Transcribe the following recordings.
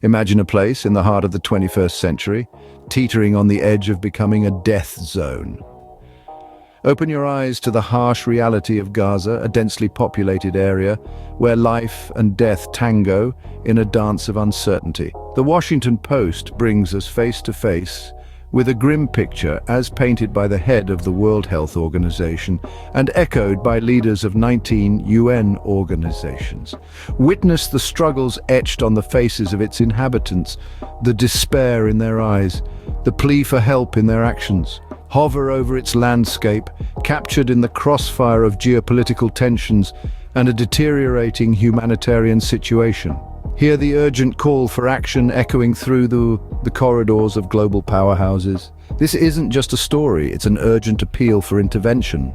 Imagine a place in the heart of the 21st century, teetering on the edge of becoming a death zone. Open your eyes to the harsh reality of Gaza, a densely populated area where life and death tango in a dance of uncertainty. The Washington Post brings us face to face with a grim picture as painted by the head of the World Health Organization and echoed by leaders of 19 UN organizations. Witness the struggles etched on the faces of its inhabitants, the despair in their eyes, the plea for help in their actions. Hover over its landscape, captured in the crossfire of geopolitical tensions and a deteriorating humanitarian situation. Hear the urgent call for action echoing through the corridors of global powerhouses. This isn't just a story, it's an urgent appeal for intervention.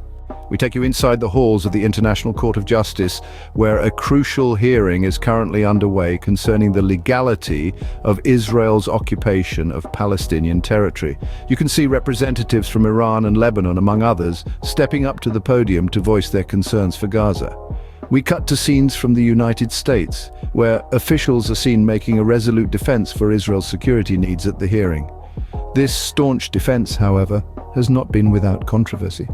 We take you inside the halls of the International Court of Justice, where a crucial hearing is currently underway concerning the legality of Israel's occupation of Palestinian territory. You can see representatives from Iran and Lebanon, among others, stepping up to the podium to voice their concerns for Gaza. We cut to scenes from the United States, where officials are seen making a resolute defense for Israel's security needs at the hearing. This staunch defense, however, has not been without controversy,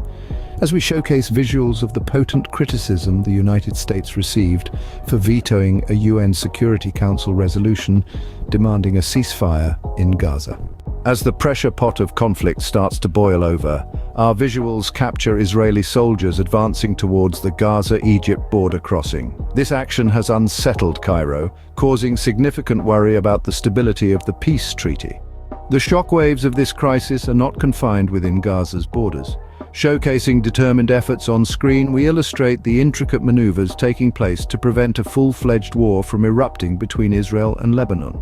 as we showcase visuals of the potent criticism the United States received for vetoing a UN Security Council resolution demanding a ceasefire in Gaza. As the pressure pot of conflict starts to boil over, our visuals capture Israeli soldiers advancing towards the Gaza-Egypt border crossing. This action has unsettled Cairo, causing significant worry about the stability of the peace treaty. The shockwaves of this crisis are not confined within Gaza's borders. Showcasing determined efforts on screen, we illustrate the intricate maneuvers taking place to prevent a full-fledged war from erupting between Israel and Lebanon.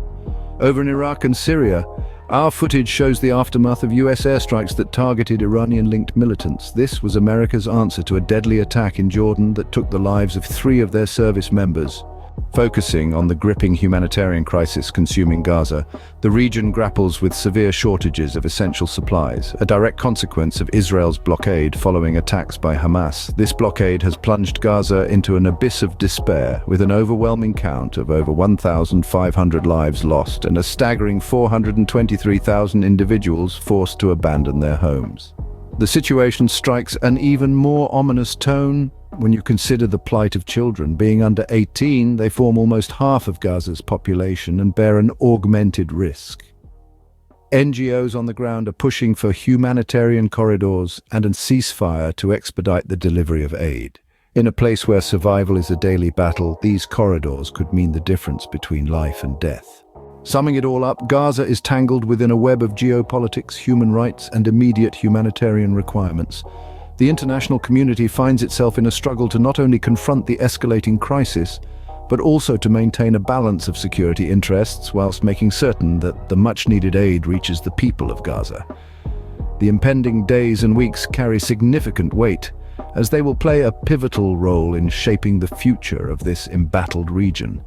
Over in Iraq and Syria, our footage shows the aftermath of US airstrikes that targeted Iranian-linked militants. This was America's answer to a deadly attack in Jordan that took the lives of 3 of their service members. Focusing on the gripping humanitarian crisis consuming Gaza, the region grapples with severe shortages of essential supplies, a direct consequence of Israel's blockade following attacks by Hamas. This blockade has plunged Gaza into an abyss of despair, with an overwhelming count of over 1,500 lives lost and a staggering 423,000 individuals forced to abandon their homes. The situation strikes an even more ominous tone when you consider the plight of children. Being under 18, they form almost half of Gaza's population and bear an augmented risk. NGOs on the ground are pushing for humanitarian corridors and a ceasefire to expedite the delivery of aid. In a place where survival is a daily battle, these corridors could mean the difference between life and death. Summing it all up, Gaza is tangled within a web of geopolitics, human rights, and immediate humanitarian requirements. The international community finds itself in a struggle to not only confront the escalating crisis, but also to maintain a balance of security interests whilst making certain that the much-needed aid reaches the people of Gaza. The impending days and weeks carry significant weight, as they will play a pivotal role in shaping the future of this embattled region.